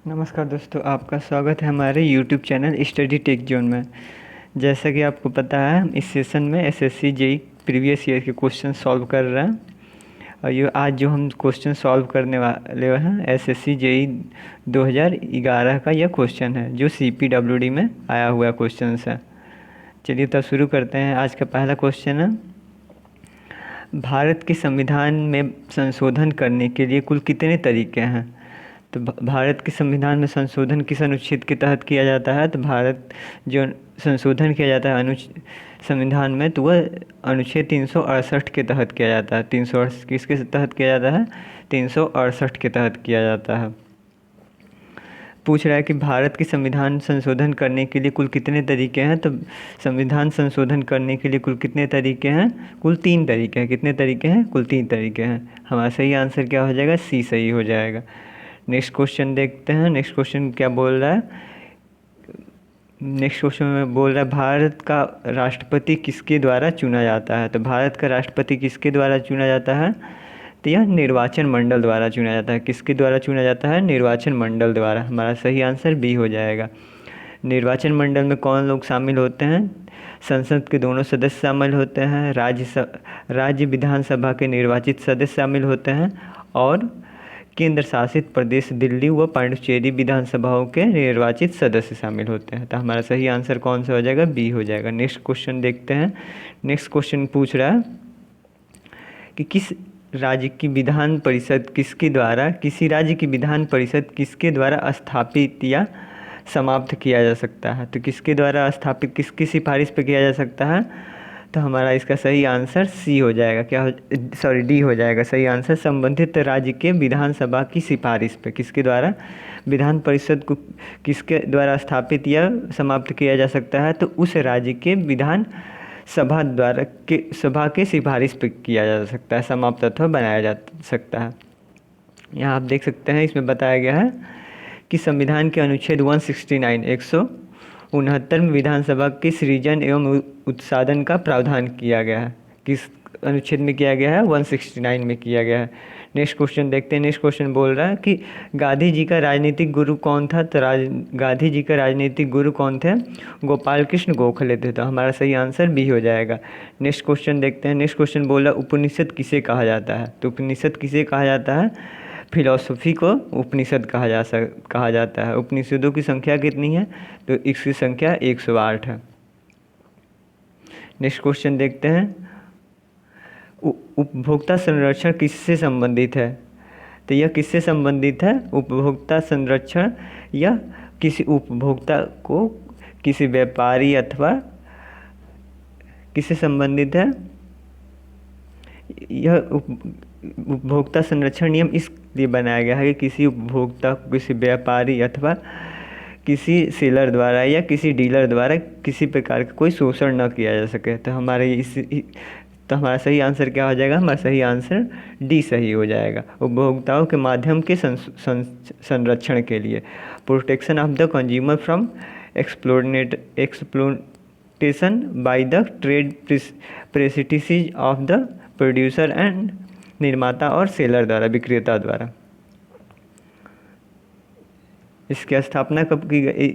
नमस्कार दोस्तों, आपका स्वागत है हमारे YouTube channel study take zone में। जैसा कि आपको पता है, हम इस सेशन में एसएससी जेई प्रीवियस ईयर के क्वेश्चन सॉल्व कर रहे हैं। और ये आज जो हम क्वेश्चन सॉल्व करने वाले हैं एसएससी जेई 2011 का यह क्वेश्चन है, जो CPWD में आया हुआ क्वेश्चन है। चलिए तब शुरू करते हैं। आज का पहला क्वेश्चन है, भारत के संविधान में संशोधन करने के लिए कुल कितने तरीके हैं? तो भारत के संविधान में संशोधन किस अनुच्छेद के तहत किया जाता है? तो भारत जो संशोधन किया जाता है संविधान में, तो वह अनुच्छेद 368 के तहत किया जाता है। 368 किसके तहत किया जाता है? 368 के तहत किया जाता है। पूछ रहा है कि भारत के संविधान संशोधन करने के लिए कुल कितने तरीके हैं? तो संविधान संशोधन करने के लिए कुल कितने तरीके हैं? कुल 3 तरीके हैं। कितने तरीके हैं? कुल 3 तरीके हैं। हमारा सही आंसर क्या हो जाएगा? सी सही हो जाएगा। नेक्स्ट क्वेश्चन देखते हैं। नेक्स्ट क्वेश्चन क्या बोल रहा है? नेक्स्ट क्वेश्चन में बोल रहा है, भारत का राष्ट्रपति किसके द्वारा चुना जाता है? तो भारत का राष्ट्रपति किसके द्वारा चुना जाता है? तो यह निर्वाचन मंडल द्वारा चुना जाता है। किसके द्वारा चुना जाता है? निर्वाचन मंडल द्वारा। हमारा सही आंसर बी हो जाएगा। निर्वाचन मंडल में कौन लोग शामिल होते हैं? संसद के दोनों सदस्य शामिल होते हैं, राज्य विधानसभा के निर्वाचित सदस्य शामिल होते हैं, और केंद्र शासित प्रदेश दिल्ली व पांडिचेरी विधानसभाओं के निर्वाचित सदस्य शामिल होते हैं। तो हमारा सही आंसर कौन सा हो जाएगा? बी हो जाएगा। नेक्स्ट क्वेश्चन देखते हैं। नेक्स्ट क्वेश्चन पूछ रहा है कि किसी राज्य की विधान परिषद किसके द्वारा स्थापित या समाप्त किया जा सकता है? तो किसके द्वारा स्थापित, किसकी सिफारिश पे किया जा सकता है? तो हमारा इसका सही आंसर सी हो जाएगा। डी हो जाएगा सही आंसर। संबंधित राज्य के विधानसभा की सिफारिश पे किसके द्वारा विधान परिषद को किसके द्वारा स्थापित या समाप्त किया जा सकता है? तो उस राज्य के विधान सभा के सिफारिश पे किया जा सकता है, समाप्त अथवा बनाया जा सकता है। यहाँ आप देख सकते हैं, इसमें बताया गया है कि संविधान के अनुच्छेद 169 में विधानसभा के सृजन एवं उत्साधन का प्रावधान किया गया है। किस अनुच्छेद में किया गया है? 169 में किया गया है। नेक्स्ट क्वेश्चन देखते हैं। नेक्स्ट क्वेश्चन बोल रहा है कि गांधी जी का राजनीतिक गुरु कौन था? तो गांधी जी का राजनीतिक गुरु कौन थे? गोपाल कृष्ण गोखले थे। तो हमारा सही आंसर बी हो जाएगा। नेक्स्ट क्वेश्चन देखते हैं। नेक्स्ट क्वेश्चन बोल रहा है, उपनिषद किसे कहा जाता है? तो उपनिषद किसे कहा जाता है? फिलॉसफी को उपनिषद कहा जाता है। उपनिषदों की संख्या कितनी है? तो इसकी संख्या 108 है। नेक्स्ट क्वेश्चन देखते हैं। उपभोक्ता संरक्षण किससे संबंधित है? तो यह किससे संबंधित है? उपभोक्ता संरक्षण या किसी उपभोक्ता को किसी व्यापारी अथवा किससे संबंधित है? यह उपभोक्ता संरक्षण नियम इसलिए बनाया गया है कि किसी उपभोक्ता को किसी व्यापारी अथवा किसी सेलर द्वारा या किसी डीलर द्वारा किसी प्रकार का कोई शोषण न किया जा सके। तो हमारा सही आंसर क्या हो जाएगा? हमारा सही आंसर डी सही हो जाएगा। उपभोक्ताओं के माध्यम के संरक्षण के लिए, protection of the consumer from exploitation by the trade practices of the producer and निर्माता और सेलर द्वारा, विक्रेता द्वारा। इसकी स्थापना कब की गई?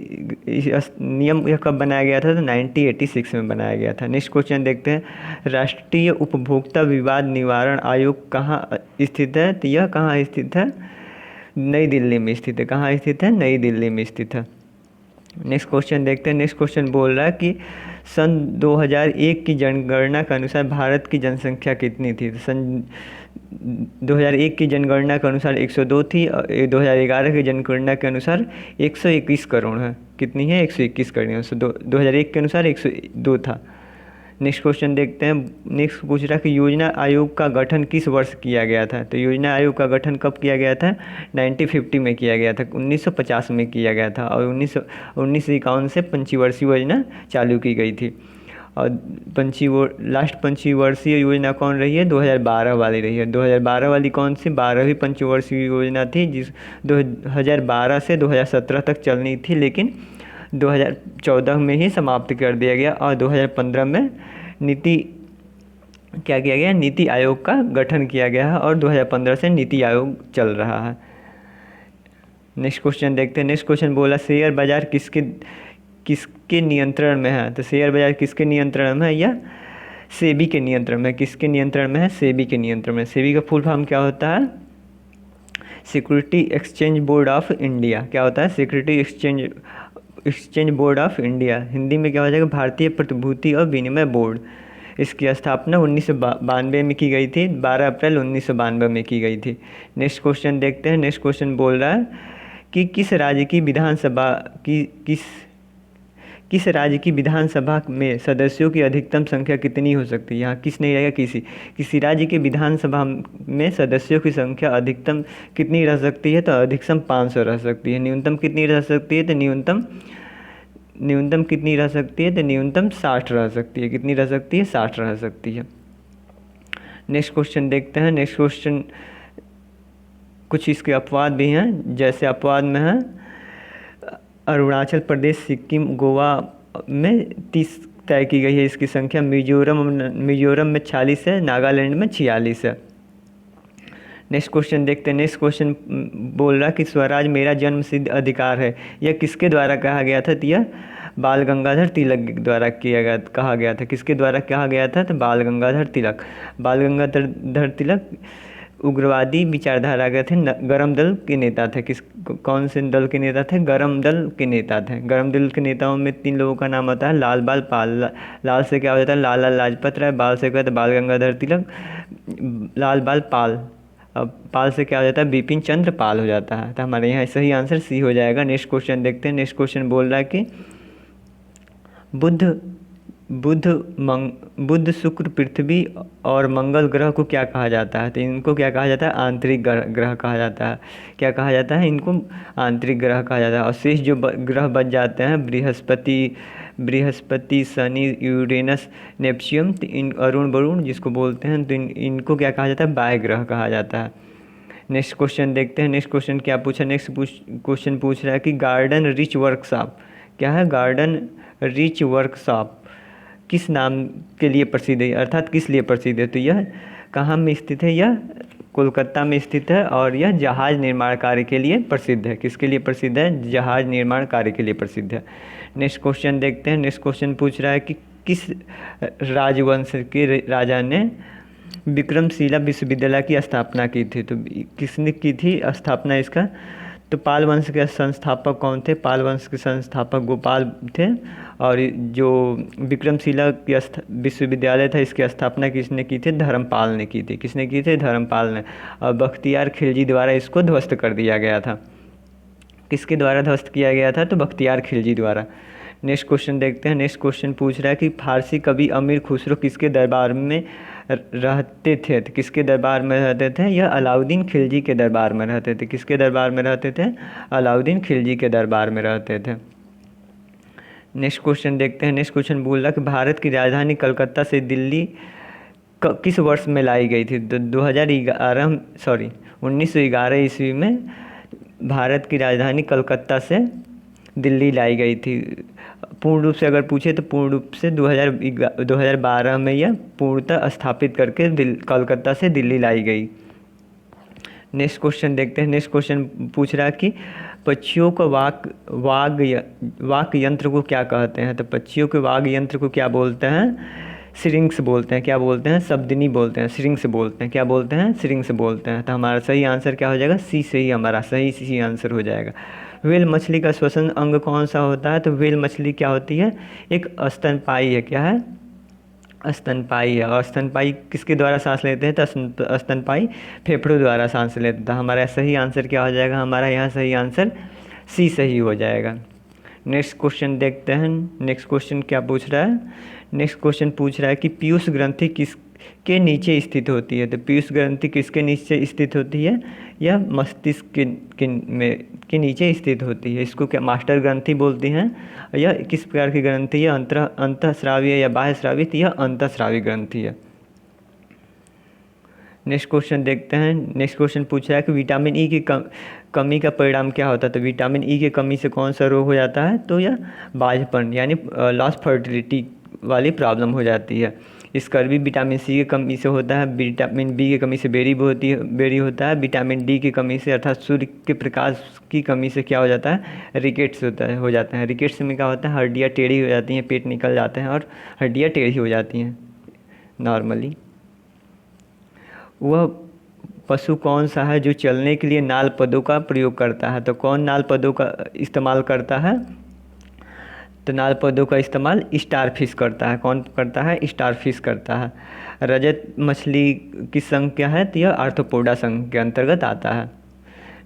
नियम यह कब बनाया गया था? तो 1986 में बनाया गया था। नेक्स्ट क्वेश्चन देखते हैं। राष्ट्रीय उपभोक्ता विवाद निवारण आयोग कहाँ स्थित है? तो यह कहाँ स्थित है? नई दिल्ली में स्थित है। कहाँ स्थित है? नई दिल्ली में स्थित है। नेक्स्ट क्वेश्चन देखते हैं। नेक्स्ट क्वेश्चन बोल रहा है कि सन 2001 की जनगणना के अनुसार भारत की जनसंख्या कितनी थी? तो सन 2001 की जनगणना के अनुसार 102 थी, और 2011 की जनगणना के अनुसार 121 करोड़ है। कितनी है? 121 करोड़। 2001 के अनुसार 102 था। नेक्स्ट क्वेश्चन देखते हैं। नेक्स्ट पूछ रहा है कि योजना आयोग का गठन किस वर्ष किया गया था? तो योजना आयोग का गठन कब किया गया था? 1950 में किया गया था। 1950 में किया गया था, और 1951 से पंचवर्षीय योजना चालू की गई थी। और लास्ट पंचवर्षीय योजना कौन रही है? 2012 वाली रही है। 2012 वाली कौन सी? 12वीं पंचवर्षीय योजना थी, जिस 2012 से 2017 तक चलनी थी, लेकिन 2014 में ही समाप्त कर दिया गया। और 2015 में क्या किया गया? नीति आयोग का गठन किया गया है, और 2015 से नीति आयोग चल रहा है। नेक्स्ट क्वेश्चन देखते हैं। नेक्स्ट क्वेश्चन बोला शेयर बाजार किसके किसके नियंत्रण में है? तो शेयर बाजार किसके नियंत्रण में है? या सेबी के नियंत्रण में। किसके नियंत्रण में है? सेबी के नियंत्रण में। सेबी का फुल फॉर्म क्या होता है? Security exchange board of India. क्या होता है? Security exchange board of India. Hindi में क्या हो जाएगा? भारतीय प्रतिभूति और विनिमय बोर्ड। इसकी स्थापना 1992 में की गई थी, 12 अप्रैल 1992 में की गई थी। नेक्स्ट क्वेश्चन देखते हैं। नेक्स्ट क्वेश्चन बोल रहा है कि किस राज्य की विधानसभा की किस राज्य की विधानसभा में सदस्यों की अधिकतम संख्या कितनी हो सकती है? यहाँ किस नहीं रहेगा, किसी राज्य के विधानसभा में सदस्यों की संख्या अधिकतम कितनी रह सकती है? तो अधिकतम 500 रह सकती है। न्यूनतम कितनी रह सकती है? तो न्यूनतम कितनी रह सकती है? तो न्यूनतम 60 रह सकती है। कितनी रह सकती है? 60 रह सकती है। नेक्स्ट क्वेश्चन देखते हैं। नेक्स्ट क्वेश्चन कुछ इसके अपवाद भी हैं। जैसे अपवाद में है अरुणाचल प्रदेश, सिक्किम, गोवा में 30 तय की गई है इसकी संख्या। मिजोरम में 46 है, नागालैंड में 46 है। नेक्स्ट क्वेश्चन देखते हैं। नेक्स्ट क्वेश्चन बोल रहा कि स्वराज मेरा जन्म सिद्ध अधिकार है, यह किसके द्वारा कहा गया था? तो यह बाल गंगाधर तिलक द्वारा कहा गया था। किसके द्वारा कहा गया था? तो बाल गंगाधर तिलक। बाल गंगाधर तिलक उग्रवादी विचारधारा के थे, गरम दल के नेता थे। कौन से दल के नेता थे? गरम दल के नेता थे। गरम दल के नेताओं में 3 लोगों का नाम आता है लाल बाल पाल। लाल से क्या हो जाता है? लाला लाजपत राय। बाल से क्या होता है? बाल गंगाधर तिलक। लाल बाल पाल। अब पाल से क्या हो जाता है? बिपिन चंद्र पाल हो जाता है। तो हमारे यहाँ सही आंसर सी हो जाएगा। नेक्स्ट क्वेश्चन देखते हैं। नेक्स्ट क्वेश्चन बोल रहा है कि बुध शुक्र पृथ्वी और मंगल ग्रह को क्या कहा जाता है? तो इनको क्या कहा जाता है? आंतरिक ग्रह कहा जाता है। क्या कहा जाता है? इनको आंतरिक ग्रह कहा जाता है। और शेष जो ग्रह बच जाते हैं बृहस्पति, शनि, यूरेनस, नेपच्यून, तो अरुण वरुण जिसको बोलते हैं, तो इनको क्या कहा जाता है? बाह्य ग्रह कहा जाता है। नेक्स्ट क्वेश्चन देखते हैं। नेक्स्ट क्वेश्चन क्या पूछा? नेक्स्ट क्वेश्चन पूछ रहा है कि गार्डन रिच वर्कशॉप। क्या है? गार्डन रिच वर्कशॉप किस नाम के लिए प्रसिद्ध है, अर्थात किस लिए प्रसिद्ध है? तो यह कहाँ में स्थित है? यह कोलकाता में स्थित है और यह जहाज निर्माण कार्य के लिए प्रसिद्ध है। किसके लिए प्रसिद्ध है? जहाज निर्माण कार्य के लिए प्रसिद्ध है। नेक्स्ट क्वेश्चन देखते हैं। नेक्स्ट क्वेश्चन पूछ रहा है कि किस राजवंश के राजा ने विक्रमशिला विश्वविद्यालय की स्थापना की थी? तो किसने की थी स्थापना इसका? तो पाल वंश के संस्थापक कौन थे? पाल वंश के संस्थापक गोपाल थे। और जो विक्रमशिला विश्वविद्यालय था, इसकी स्थापना किसने की थी? धर्मपाल ने की थी। किसने की थी? धर्मपाल ने। और बख्तियार खिलजी द्वारा इसको ध्वस्त कर दिया गया था। किसके द्वारा ध्वस्त किया गया था? तो बख्तियार खिलजी द्वारा। नेक्स्ट क्वेश्चन देखते हैं। नेक्स्ट क्वेश्चन पूछ रहा है कि फारसी कवि अमीर खुसरो किसके दरबार में रहते थे? तो किसके दरबार में रहते थे? यह अलाउद्दीन खिलजी के दरबार में रहते थे। किसके दरबार में रहते थे? अलाउद्दीन खिलजी के दरबार में रहते थे। नेक्स्ट क्वेश्चन देखते हैं। नेक्स्ट क्वेश्चन बोल रहा कि भारत की राजधानी कलकत्ता से दिल्ली किस वर्ष में लाई गई थी? तो 1911 ईस्वी में भारत की राजधानी कलकत्ता से दिल्ली लाई गई थी। पूर्ण रूप से अगर पूछे तो पूर्ण रूप से 2012 में यह पूर्णतः स्थापित करके कलकत्ता से दिल्ली लाई गई। नेक्स्ट क्वेश्चन देखते हैं। नेक्स्ट क्वेश्चन पूछ रहा है कि पक्षियों का वाक यंत्र को क्या कहते हैं? तो पक्षियों के वाग यंत्र को क्या बोलते हैं? सिरिंग्स बोलते हैं। क्या बोलते हैं? शब्दिनी बोलते हैं। सिरिंग्स बोलते हैं। क्या बोलते हैं? सिरिंग्स बोलते हैं। तो हमारा सही आंसर क्या हो जाएगा? सी से ही हमारा सही आंसर हो जाएगा। व्हेल मछली का श्वसन अंग कौन सा होता है? तो व्हेल मछली क्या होती है? एक स्तनपायी है। क्या है? स्तनपायी है। और स्तनपायी किसके द्वारा सांस लेते हैं? तो स्तनपायी फेफड़ों द्वारा सांस लेते हैं। तो हमारा सही आंसर क्या हो जाएगा? हमारा यहाँ सही आंसर सी सही हो जाएगा। नेक्स्ट क्वेश्चन देखते हैं। नेक्स्ट क्वेश्चन क्या पूछ रहा है? नेक्स्ट क्वेश्चन पूछ रहा है कि पीयूष ग्रंथि किसके नीचे स्थित होती है? तो पीयूष ग्रंथि किसके नीचे स्थित होती है? यह मस्तिष्क के नीचे स्थित होती है। इसको क्या मास्टर ग्रंथि बोलती हैं? यह किस प्रकार की ग्रंथि है? अंतःस्रावी या बाह्य स्रावी? यह अंतःस्रावी ग्रंथि है। नेक्स्ट क्वेश्चन देखते हैं। नेक्स्ट क्वेश्चन पूछ रहा है कि विटामिन ई की कमी का परिणाम क्या होता है? तो विटामिन ई की कमी से कौन सा रोग हो जाता है? तो यह बाझपन यानी लॉस फर्टिलिटी वाली प्रॉब्लम हो जाती है। स्कर्वी विटामिन सी की कमी से होता है, विटामिन बी की कमी से बेरी होता है, विटामिन डी की कमी से अर्थात सूर्य के प्रकाश की कमी से क्या हो जाता है, रिकेट्स हो जाता है। रिकेट्स में क्या होता है, हड्डियाँ टेढ़ी हो जाती हैं, पेट निकल जाते हैं और हड्डियाँ टेढ़ी हो जाती हैं नॉर्मली। वह पशु कौन सा है जो चलने के लिए नाल पदों का प्रयोग करता है? तो कौन नाल पदों का इस्तेमाल करता है? तो नाल पौधों का इस्तेमाल स्टार फिश करता है। कौन करता है? स्टार फिश करता है। रजत मछली की संघ क्या है? तो यह आर्थ्रोपोडा संघ के अंतर्गत आता है।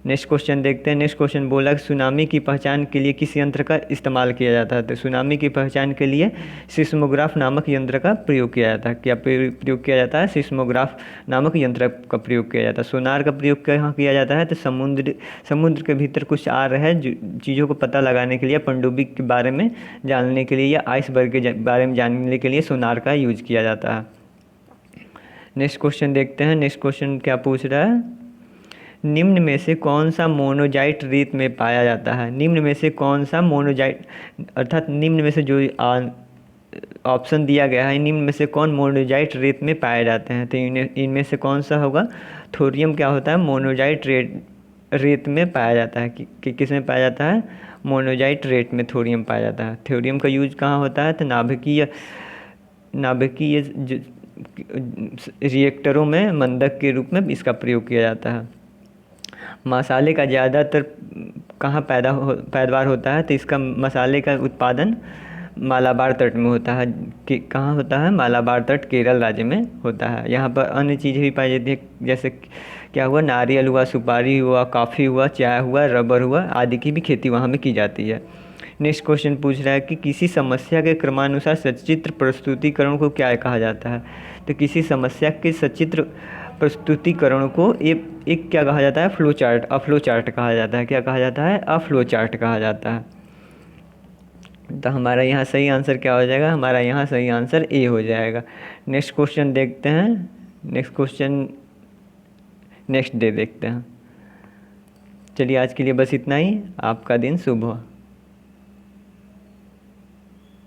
नेक्स्ट क्वेश्चन देखते हैं। नेक्स्ट क्वेश्चन बोला कि सुनामी की पहचान के लिए किस यंत्र का इस्तेमाल किया जाता है? तो सुनामी की पहचान के लिए सिस्मोग्राफ नामक यंत्र का प्रयोग किया जाता है। क्या प्रयोग किया जाता है? सिस्मोग्राफ नामक यंत्र का प्रयोग किया जाता है। सोनार का प्रयोग कहाँ किया जाता है? तो समुद्र के भीतर कुछ आ रहे हैं चीज़ों को पता लगाने के लिए, पनडुब्बी के बारे में जानने के लिए या आइसबर्ग के बारे में जानने के लिए सोनार का यूज किया जाता है। नेक्स्ट क्वेश्चन देखते हैं। नेक्स्ट क्वेश्चन क्या पूछ रहा है? निम्न में से कौन सा मोनोजाइट रेत में पाया जाता है? निम्न में से कौन सा मोनोजाइट, अर्थात निम्न में से जो ऑप्शन दिया गया है, निम्न में से कौन मोनोजाइट रेत में पाए जाते हैं? तो इनमें से कौन सा होगा? थोरियम क्या होता है? मोनोजाइट रेत में पाया जाता है। कि किस में पाया जाता है? मोनोजाइट रेत में थोरियम पाया जाता है। थोरियम का यूज कहाँ होता है? तो नाभिकीय रिएक्टरों में मंदक के रूप में इसका प्रयोग किया जाता है। मसाले का ज़्यादातर कहाँ पैदावार होता है? तो इसका मसाले का उत्पादन मालाबार तट में होता है। कि कहाँ होता है? मालाबार तट केरल राज्य में होता है। यहाँ पर अन्य चीज़ें भी पाई जाती है, जैसे क्या हुआ, नारियल हुआ, सुपारी हुआ, कॉफ़ी हुआ, चाय हुआ, रबर हुआ आदि की भी खेती वहाँ में की जाती है। नेक्स्ट क्वेश्चन पूछ रहा है कि किसी समस्या के क्रमानुसार सचित्र प्रस्तुतिकरण को क्या कहा जाता है? तो किसी समस्या के सचित्र प्रस्तुतिकरण को एक क्या कहा जाता है? फ्लो चार्ट, फ्लो चार्ट कहा जाता है। क्या कहा जाता है? फ्लो चार्ट कहा जाता है। तो हमारा यहाँ सही आंसर क्या हो जाएगा? हमारा यहाँ सही आंसर ए हो जाएगा। नेक्स्ट क्वेश्चन देखते हैं। नेक्स्ट क्वेश्चन नेक्स्ट डे देखते हैं। चलिए आज के लिए बस इतना ही। आपका दिन शुभ हो।